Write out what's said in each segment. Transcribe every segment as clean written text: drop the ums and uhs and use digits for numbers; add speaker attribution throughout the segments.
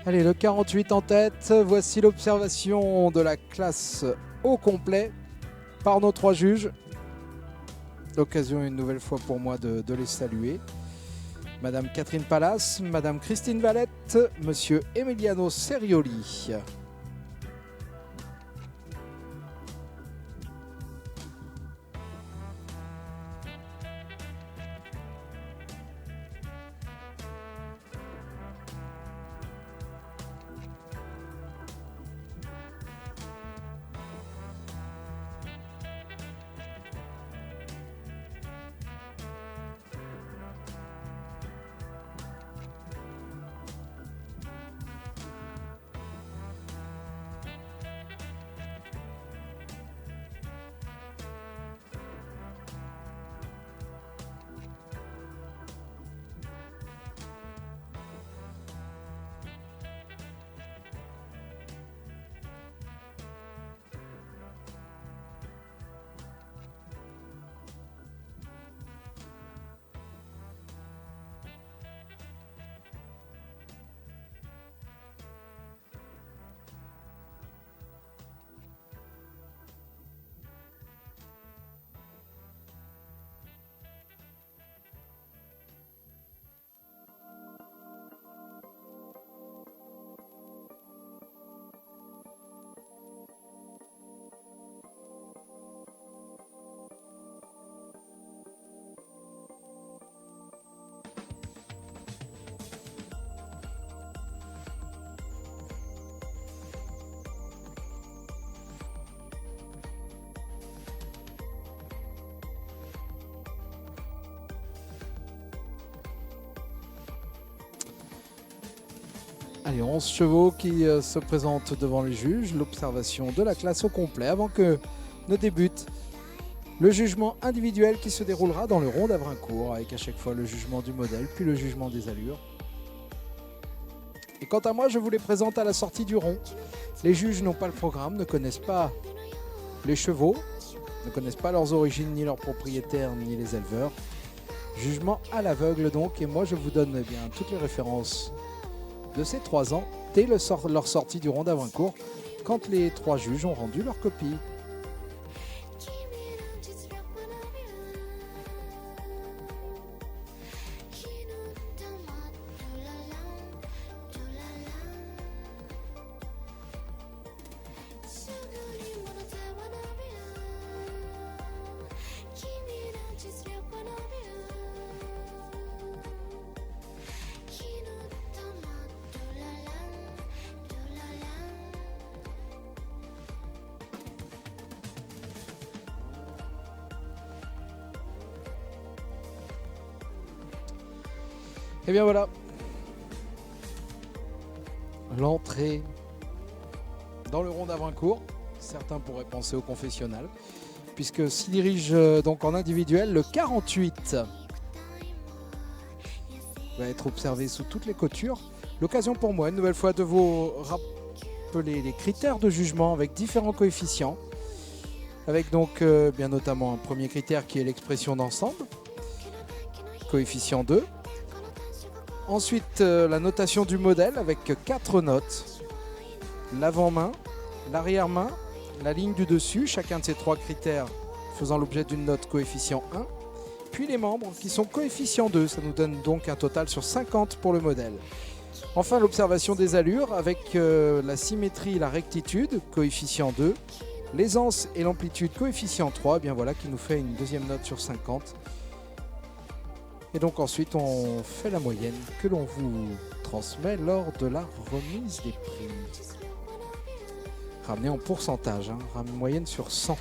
Speaker 1: Allez, le 48 en tête. Voici l'observation de la classe au complet par nos trois juges. L'occasion une nouvelle fois pour moi de les saluer. Madame Catherine Pallas, Madame Christine Valette, Monsieur Emiliano Serioli. Allez, 11 chevaux qui se présentent devant les juges. L'observation de la classe au complet avant que ne débute le jugement individuel qui se déroulera dans le rond d'Avrincourt avec à chaque fois le jugement du modèle puis le jugement des allures. Et quant à moi, je vous les présente à la sortie du rond. Les juges n'ont pas le programme, ne connaissent pas les chevaux, ne connaissent pas leurs origines, ni leurs propriétaires, ni les éleveurs. Jugement à l'aveugle donc, et moi je vous donne bien toutes les références de ces 3 ans dès leur sortie du rond d'Avrincourt, quand les 3 juges ont rendu leur copie. Et bien voilà, l'entrée dans le rond d'Avrincourt. Certains pourraient penser au confessionnal, puisque s'y dirige donc en individuel le 48. Va être observé sous toutes les coutures. L'occasion pour moi, une nouvelle fois, de vous rappeler les critères de jugement avec différents coefficients. Avec donc bien notamment un premier critère qui est l'expression d'ensemble, coefficient 2. Ensuite, la notation du modèle avec 4 notes. L'avant-main, l'arrière-main, la ligne du dessus, chacun de ces 3 critères faisant l'objet d'une note coefficient 1. Puis les membres qui sont coefficient 2, ça nous donne donc un total sur 50 pour le modèle. Enfin, l'observation des allures avec la symétrie et la rectitude, coefficient 2. L'aisance et l'amplitude, coefficient 3, bien voilà qui nous fait une deuxième note sur 50. Et donc ensuite on fait la moyenne que l'on vous transmet lors de la remise des prix. Ramenée en pourcentage, moyenne sur 100.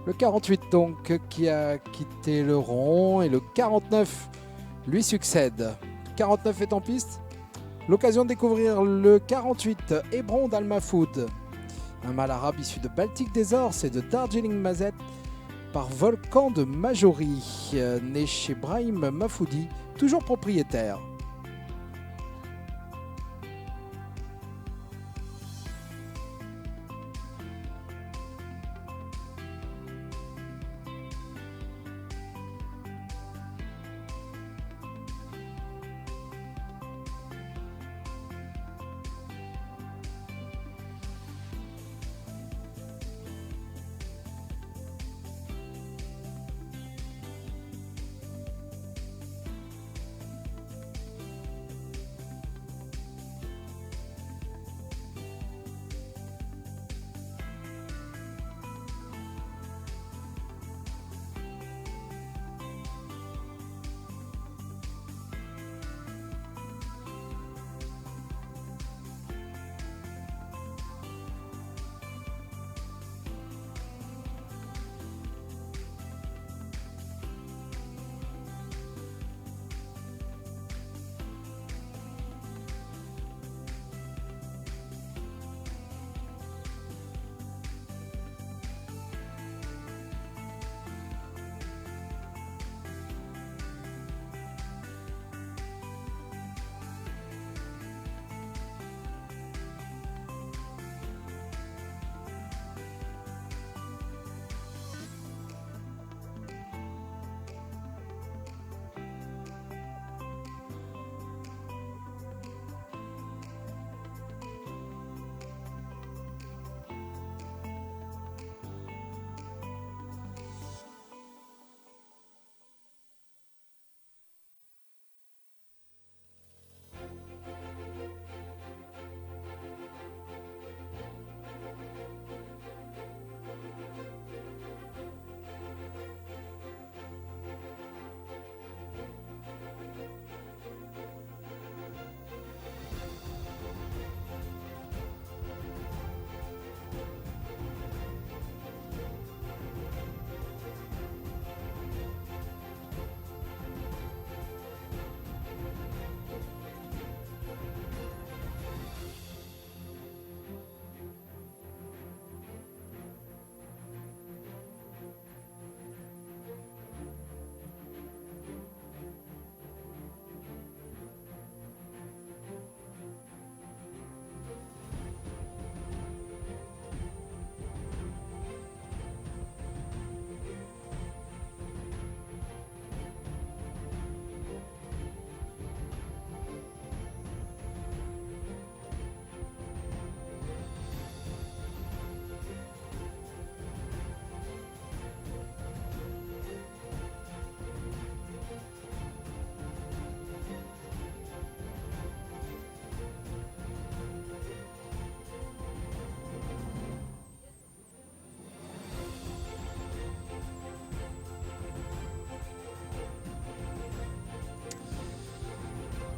Speaker 1: Le 48 donc qui a quitté le rond et le 49 lui succède. 49 est en piste. L'occasion de découvrir le 48 Hébron d'Alma-Food. Un mâle arabe issu de Baltique des Ors et de Darjeeling Mazet par Volcan de Majori, né chez Brahim Mafoudi, toujours propriétaire.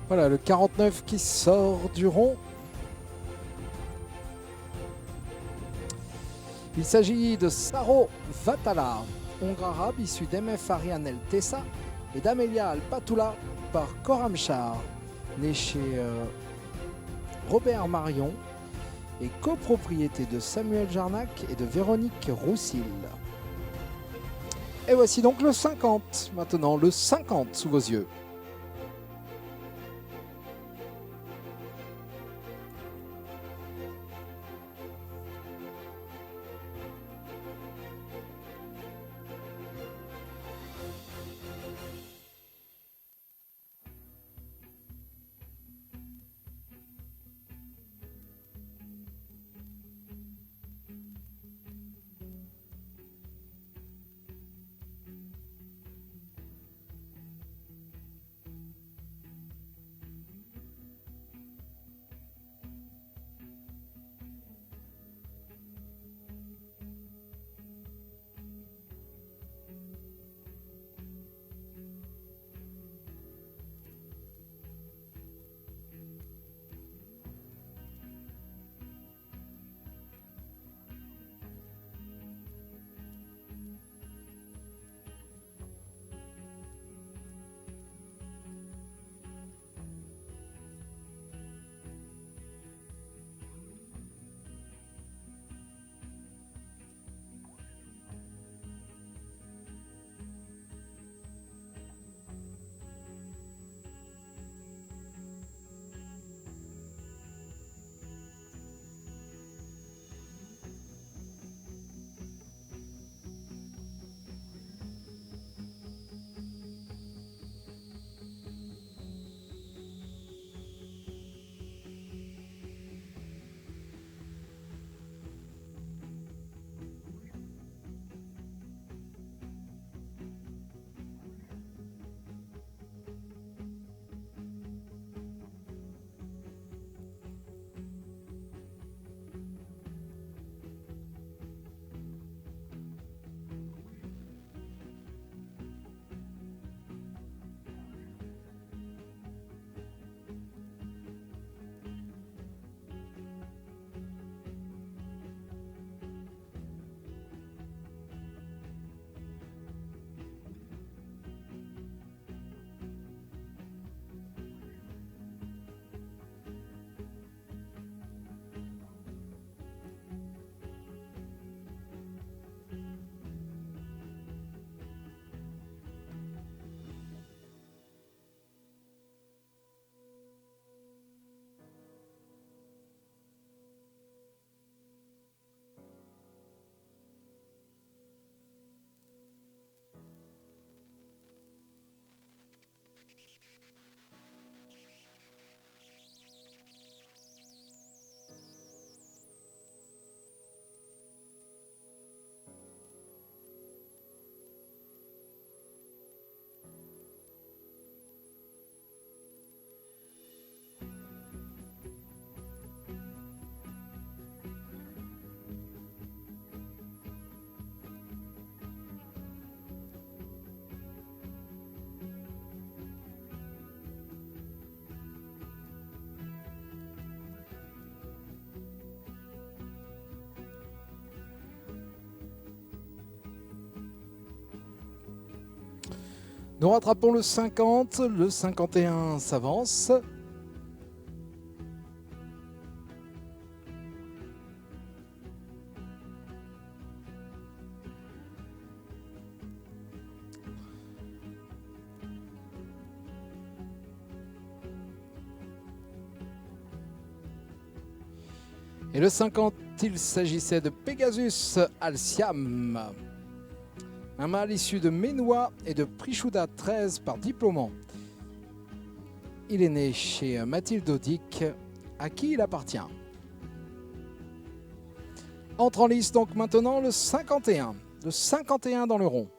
Speaker 1: Voilà le 49 qui sort du rond. Il s'agit de Saro Vatala, hongre arabe issu d'MF Ariane El Tessa et d'Amelia Al-Patoula par Koramchar, né chez Robert Marion et copropriété de Samuel Jarnac et de Véronique Roussil. Et voici donc le 50, maintenant le 50 sous vos yeux. Nous rattrapons le 50, le 51 s'avance. Et le 50, il s'agissait de Pegasus Alciam. Un mâle issu de Ménois et de Prichouda 13 par diplômant. Il est né chez Mathilde Audic, à qui il appartient. Entre en lice donc maintenant le 51. Le 51 dans le rond.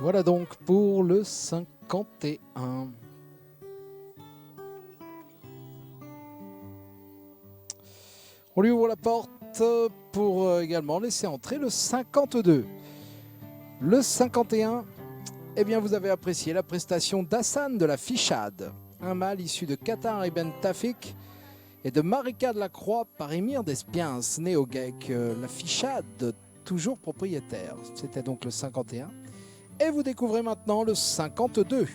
Speaker 1: Voilà donc pour le 51. On lui ouvre la porte pour également laisser entrer le 52. Le 51, eh bien vous avez apprécié la prestation d'Hassan de la Fichade, un mâle issu de Qatar Ibn Tafik et de Marika de la Croix par Émir d'Espiens, né au GEC. La Fichade, toujours propriétaire. C'était donc le 51. Et vous découvrez maintenant le 52.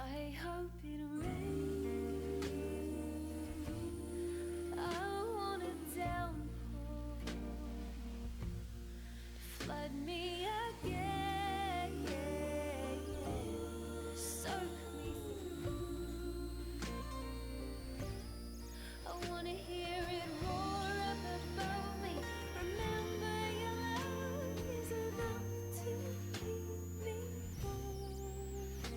Speaker 2: I hope it rains. I want a downpour to flood me again, soak me through. I want to hear it roar up above me. Remember your love is enough to keep me warm.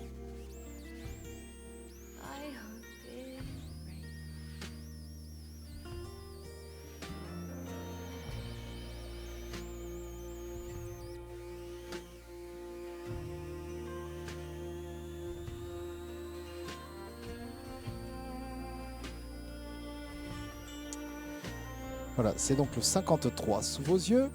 Speaker 2: I hope it rains.
Speaker 1: Voilà, c'est donc le 53 sous vos yeux.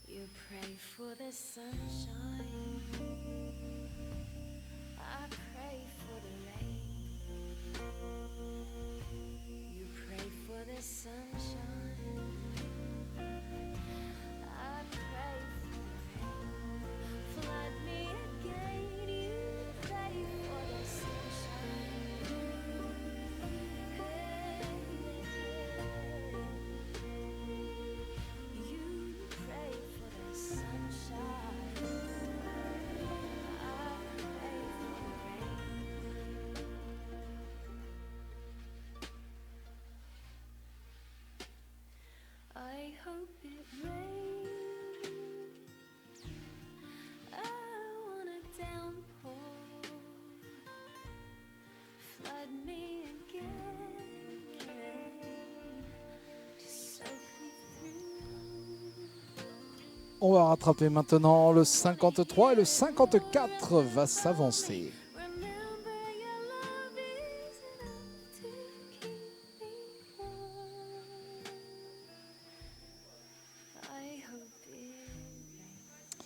Speaker 2: You pray for the sunshine, I pray for the rain. You pray for the sunshine, I pray for the rain. Flood me again, you pray for the sunshine. You pray for the sunshine, I pray for the rain. I hope it rains. I want a downpour, flood me again, to soak me through.
Speaker 1: On va rattraper maintenant le 53 et le 54 va s'avancer.
Speaker 2: Remember your love is enough to keep me warm. I hope it rains.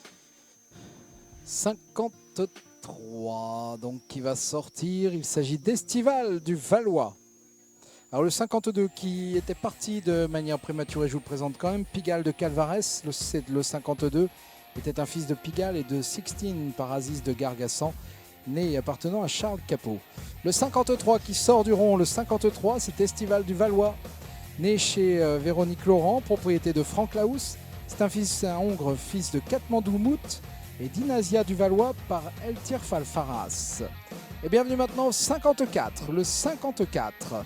Speaker 1: 53, donc qui va sortir. Il s'agit d'Estival du Valois. Alors le 52 qui était parti de manière prématurée, je vous le présente quand même. Pigalle de Calvares, le 52 était un fils de Pigalle et de Sixtine Parasis de Gargassan, né et appartenant à Charles Capot. Le 53 qui sort du rond, le 53, c'est Estival du Valois, né chez Véronique Laurent, propriété de Franck Laous. C'est un Hongre, fils de Katmandoumout et d'Inasia du Valois par Eltir Falfaras. Et bienvenue maintenant au 54, le 54.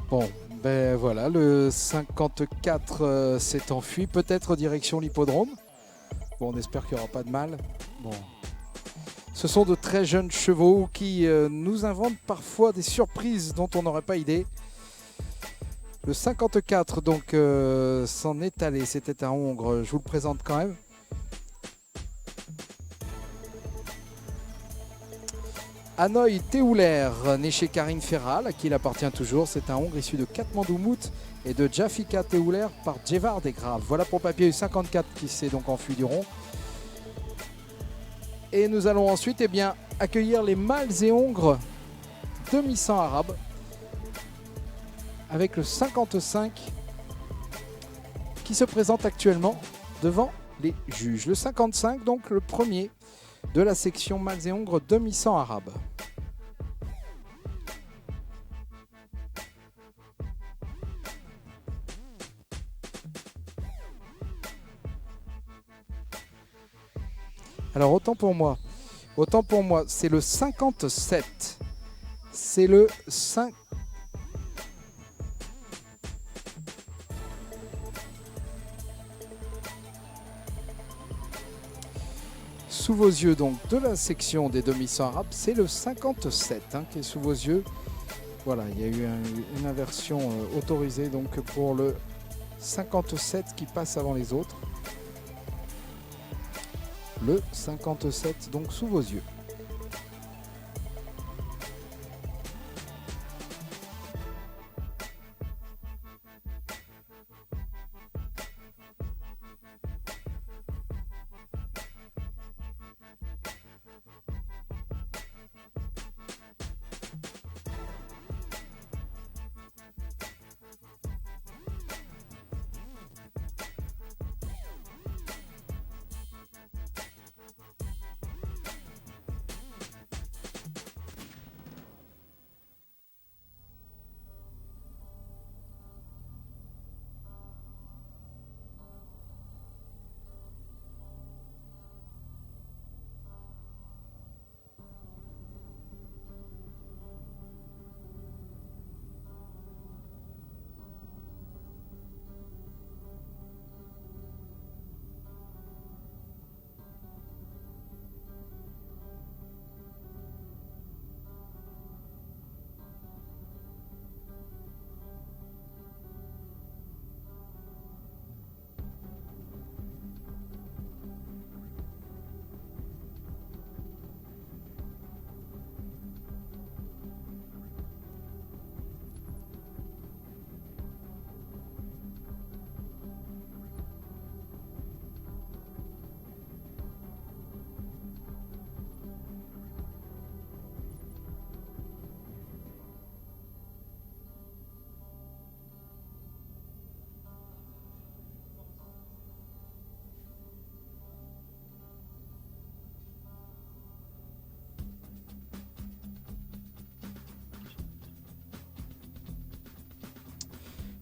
Speaker 1: Bon, ben voilà, le 54 s'est enfui, peut-être direction l'hippodrome. Bon, on espère qu'il n'y aura pas de mal. Bon. Ce sont de très jeunes chevaux qui nous inventent parfois des surprises dont on n'aurait pas idée. Le 54 donc s'en est allé, c'était un Hongre, je vous le présente quand même. Hanoï Teuler, né chez Karine Ferral, à qui il appartient toujours, c'est un Hongre issu de Katmandoumout et de Jafika Teuler par Djevar des Graves. Voilà pour papier U54 qui s'est donc enfui du rond. Et nous allons ensuite accueillir les mâles et Hongres demi-sang arabes avec le 55 qui se présente actuellement devant les juges. Le 55, donc le premier de la section mâles et Hongres demi-sang arabe. Alors autant pour moi, c'est le 57. C'est le 5. Sous vos yeux donc de la section des demi-sangs arabes, c'est le 57 qui est sous vos yeux. Voilà, il y a eu une inversion autorisée donc pour le 57 qui passe avant les autres. Le 57 donc sous vos yeux.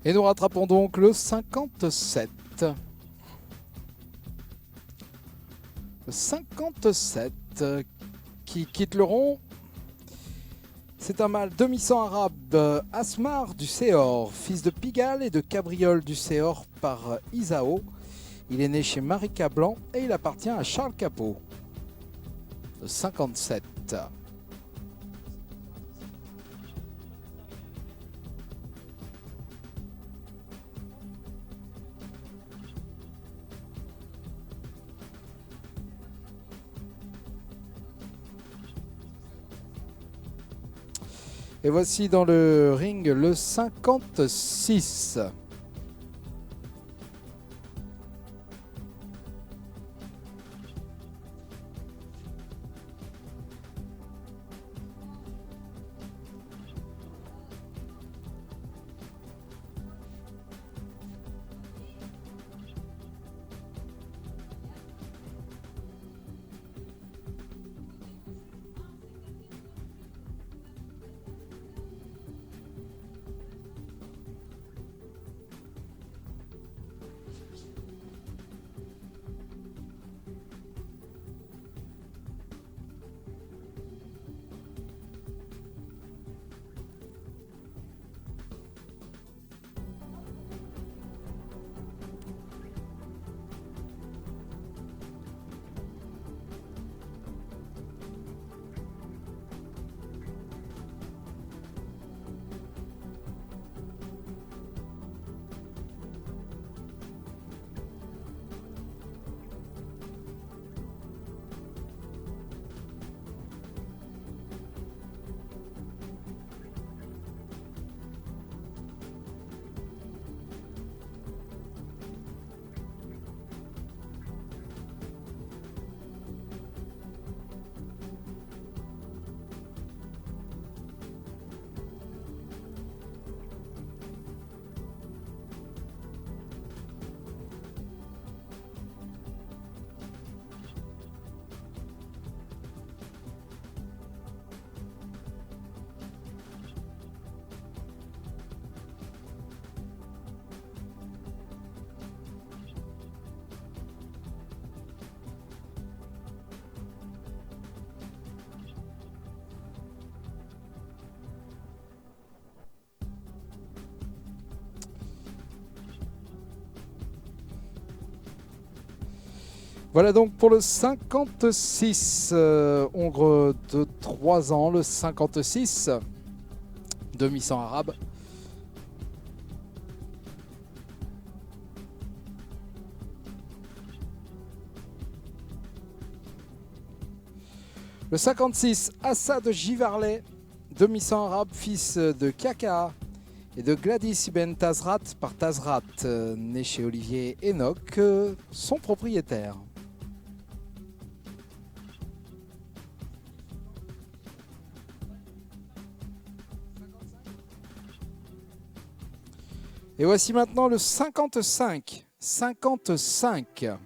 Speaker 1: Et nous rattrapons donc le 57. Le 57 qui quitte le rond. C'est un mâle demi-sang arabe, Asmar du Céor, fils de Pigalle et de Cabriole du Céor par Isao. Il est né chez Marika Blanc et il appartient à Charles Capot. Le 57. Et voici dans le ring le 56. Voilà donc pour le 56, hongre de 3 ans, le 56, demi-sang arabe. Le 56, Assad Givarlet, demi-sang arabe, fils de Kaka et de Gladys Ibn Tazrat par Tazrat, né chez Olivier Enoch, son propriétaire. Et voici maintenant le 55. 55.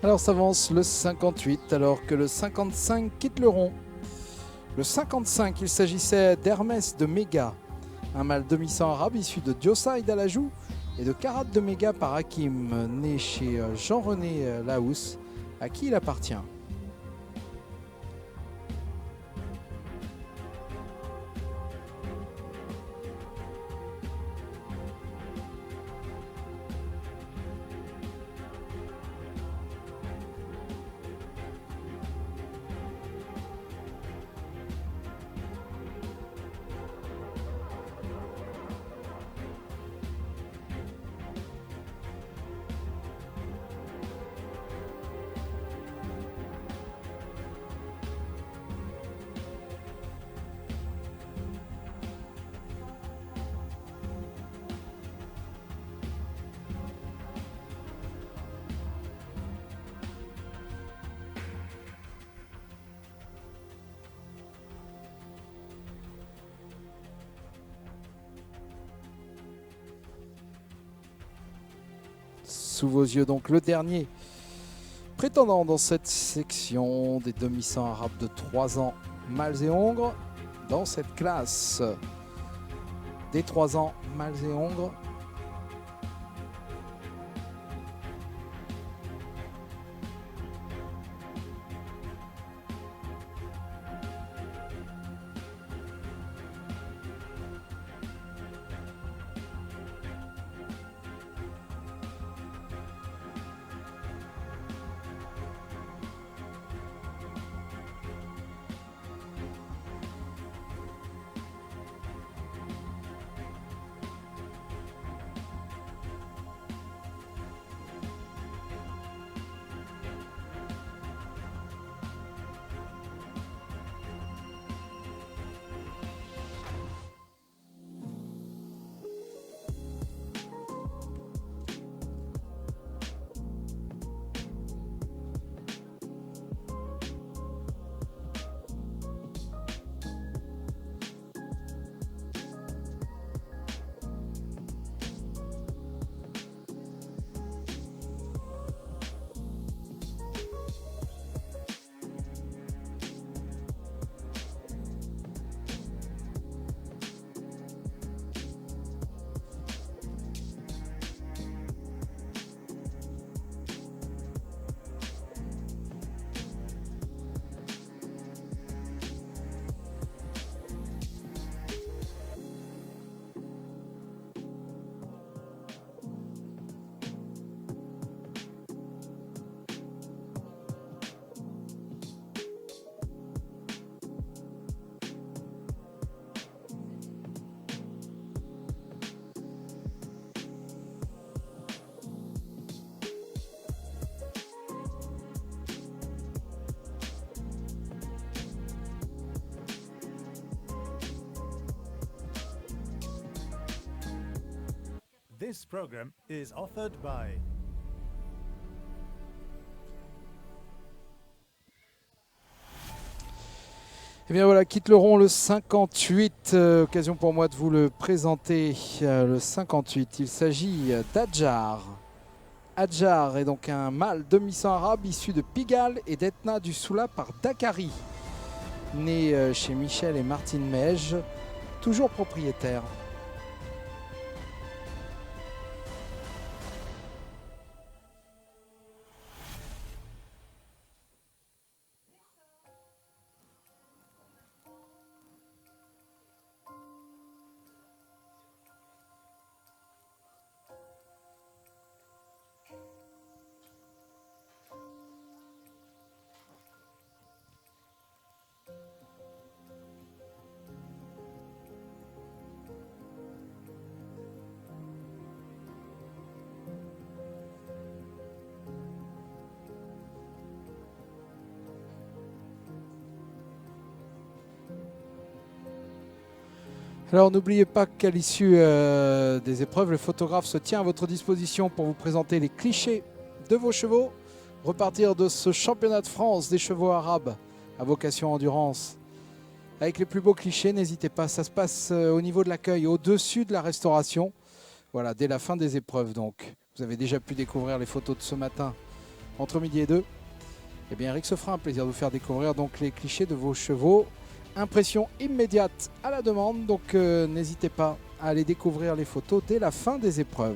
Speaker 1: Alors s'avance le 58 alors que le 55 quitte le rond. Le 55, il s'agissait d'Hermès de Méga, un mâle demi-sang arabe issu de Diossa et d'Alajou et de Karat de Méga par Hakim, né chez Jean-René Laous, À qui il appartient? Sous vos yeux, donc le dernier prétendant dans cette section des demi-sangs arabes de 3 ans, mâles et hongres. Dans cette classe des 3 ans, mâles et hongres.
Speaker 3: This program is offered by
Speaker 1: Et bien voilà, quitte le rond le 58. Occasion pour moi de vous le présenter. Le 58, il s'agit d'Adjar. Adjar est donc un mâle demi-sang arabe issu de Pigalle et d'Etna du Soula par Dakari. Né chez Michel et Martine Meige, toujours propriétaire. Alors n'oubliez pas qu'à l'issue des épreuves, le photographe se tient à votre disposition pour vous présenter les clichés de vos chevaux, repartir de ce championnat de France des chevaux arabes à vocation endurance. Avec les plus beaux clichés, n'hésitez pas, ça se passe au niveau de l'accueil, au-dessus de la restauration. Voilà, dès la fin des épreuves donc. Vous avez déjà pu découvrir les photos de ce matin entre midi et 2. Eh bien Eric se fera un plaisir de vous faire découvrir donc les clichés de vos chevaux. Impression immédiate à la demande, donc n'hésitez pas à aller découvrir les photos dès la fin des épreuves.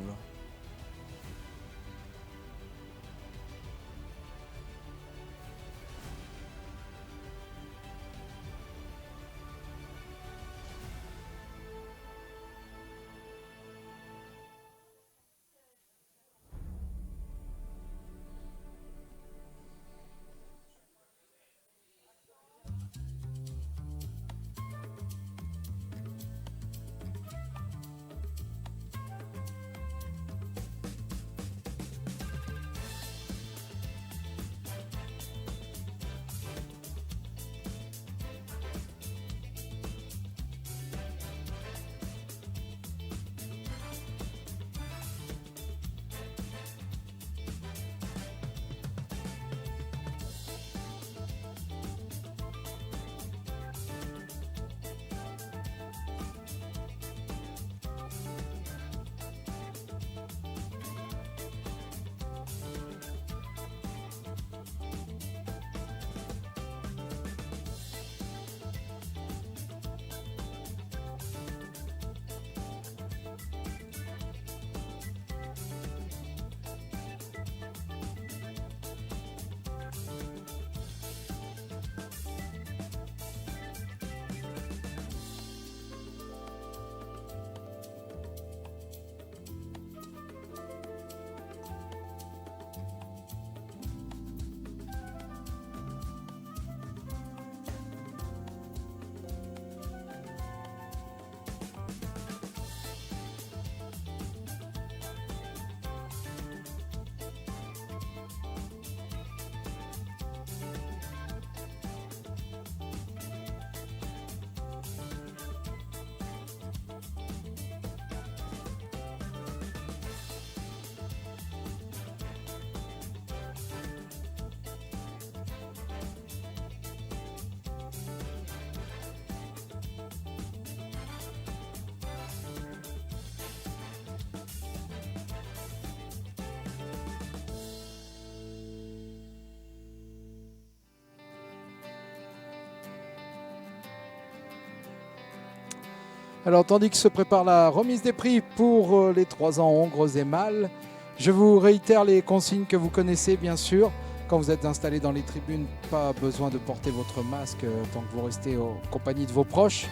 Speaker 1: Alors, tandis que se prépare la remise des prix pour les 3 ans hongres et mâles, je vous réitère les consignes que vous connaissez bien sûr. Quand vous êtes installé dans les tribunes, pas besoin de porter votre masque tant que vous restez en compagnie de vos proches.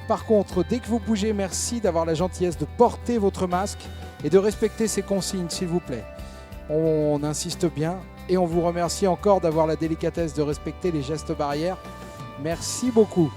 Speaker 1: Par contre, dès que vous bougez, merci d'avoir la gentillesse de porter votre masque et de respecter ces consignes, s'il vous plaît. On insiste bien et on vous remercie encore d'avoir la délicatesse de respecter les gestes barrières. Merci beaucoup.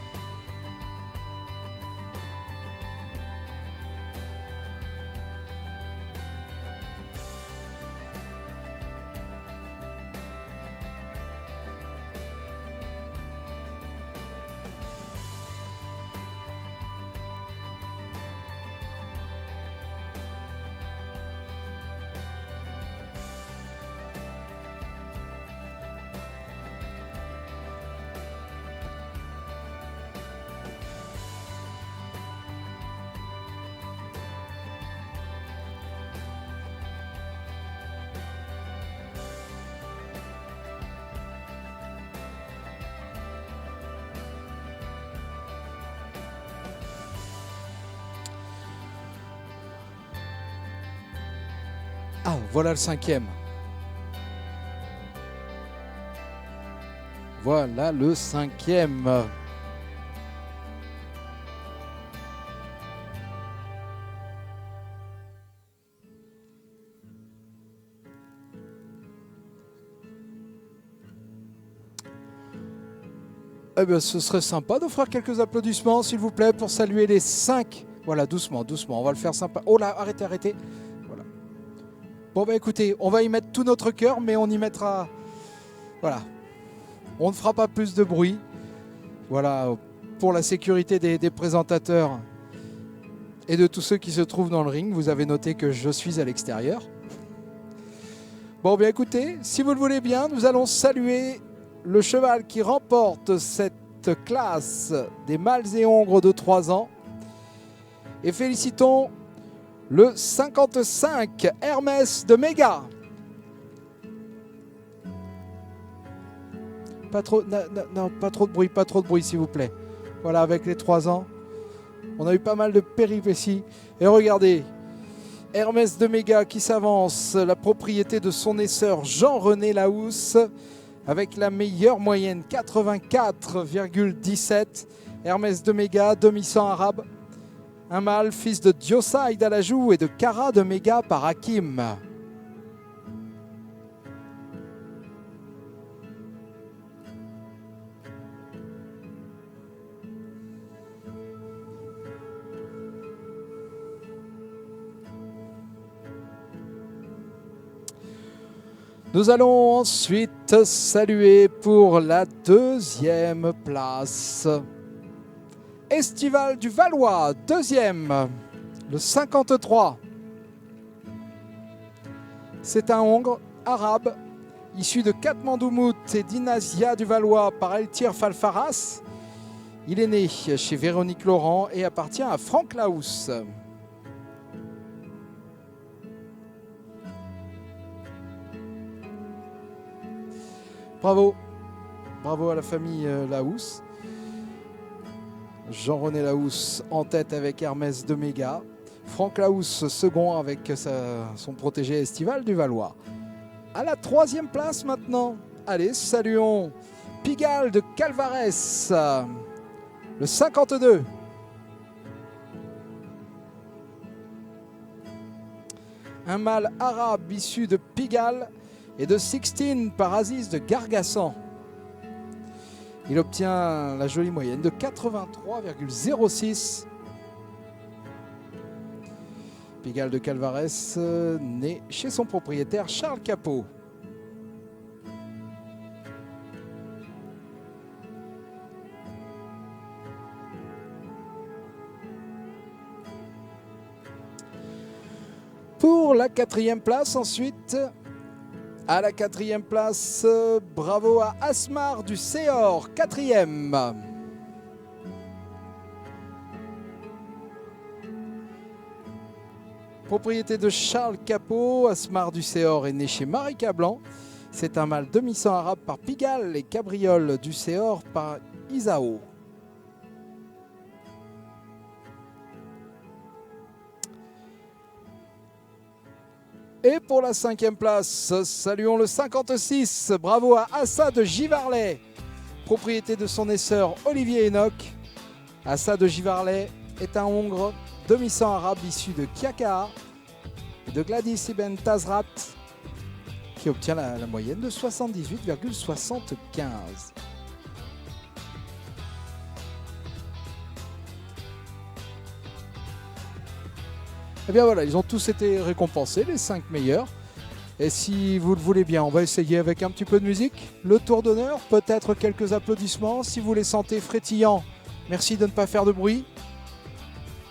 Speaker 1: Ah, voilà le 5e. Voilà le 5e. Eh bien, ce serait sympa d'offrir quelques applaudissements, s'il vous plaît, pour saluer les 5. Voilà, doucement, doucement, on va le faire sympa. Oh là, arrêtez, arrêtez. Voilà. Bon, bah écoutez, on va y mettre tout notre cœur, mais on y mettra... Voilà. On ne fera pas plus de bruit. Voilà, pour la sécurité des présentateurs et de tous ceux qui se trouvent dans le ring. Vous avez noté que je suis à l'extérieur. Bon, bien écoutez, si vous le voulez bien, nous allons saluer le cheval qui remporte cette classe des mâles et hongres de 3 ans. Et félicitons le 55 Hermès de Méga. Pas trop, non, pas trop de bruit s'il vous plaît. Voilà, avec les 3 ans, on a eu pas mal de péripéties. Et regardez, Hermès de Méga qui s'avance, la propriété de son essor Jean-René Lahousse, avec la meilleure moyenne, 84,17. Hermès de Méga, demi-sang arabe. Un mâle, fils de Diosa Idalajou et de Kara de Méga par Hakim. Nous allons ensuite saluer pour la 2e place Estival du Valois, 2e, le 53. C'est un Hongre arabe issu de Katmandoumout et d'Inazia du Valois par Eltir Falfaras. Il est né chez Véronique Laurent et appartient à Franck Lahousse. Bravo, bravo à la famille Lahousse. Jean-René Lahousse en tête avec Hermès de Méga. Franck Lahousse second avec son protégé Estival du Valois. À la 3e place maintenant, allez, saluons Pigalle de Calvares, le 52. Un mâle arabe issu de Pigalle et de 16 par Aziz de Gargassan. Il obtient la jolie moyenne de 83,06. Pigalle de Calvares, né chez son propriétaire Charles Capot. Pour la 4e place ensuite, à la 4e place, bravo à Asmar du Céor, 4e. Propriété de Charles Capot, Asmar du Céor est né chez Marika Blanc. C'est un mâle demi-sang arabe par Pigalle et Cabriole du Céor par Isao. Et pour la 5e place, saluons le 56. Bravo à Assa de Givarlet, propriété de son essor Olivier Enoch. Assa de Givarlet est un Hongre demi-sang arabe issu de Kiaka et de Gladys Ibn Tazrat, qui obtient la moyenne de 78,75. Et bien voilà, ils ont tous été récompensés, les 5 meilleurs. Et si vous le voulez bien, on va essayer avec un petit peu de musique. Le tour d'honneur, peut-être quelques applaudissements. Si vous les sentez frétillants, merci de ne pas faire de bruit.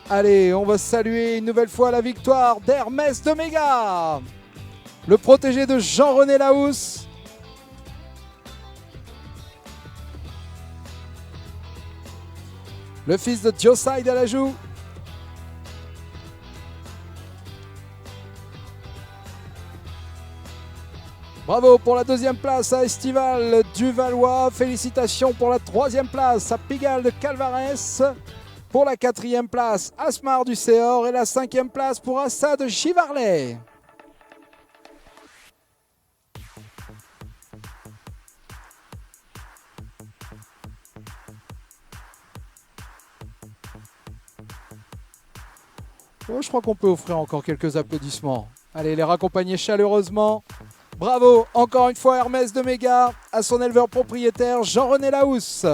Speaker 1: Allez, on va saluer une nouvelle fois la victoire d'Hermès de Méga, le protégé de Jean-René Lahousse. Le fils de Dioside à la joue. Bravo pour la 2e place à Estival du Valois. Félicitations pour la 3e place à Pigalle de Calvarès. Pour la 4e place, Asmar du Céor. Et la 5e place pour Assa de Givarlet. Oh, je crois qu'on peut offrir encore quelques applaudissements. Allez, les raccompagner chaleureusement. Bravo encore une fois Hermès de Méga, à son éleveur propriétaire Jean-René Lahousse.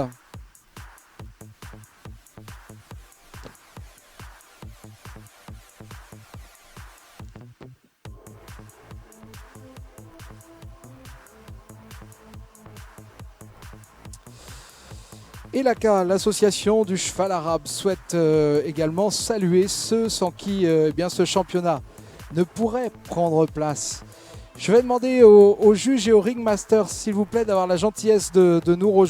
Speaker 1: Et l'ACA, l'association du cheval arabe, souhaite également saluer ceux sans qui eh bien, ce championnat ne pourrait prendre place. Je vais demander aux juges et aux ringmasters, s'il vous plaît, d'avoir la gentillesse de nous rejoindre.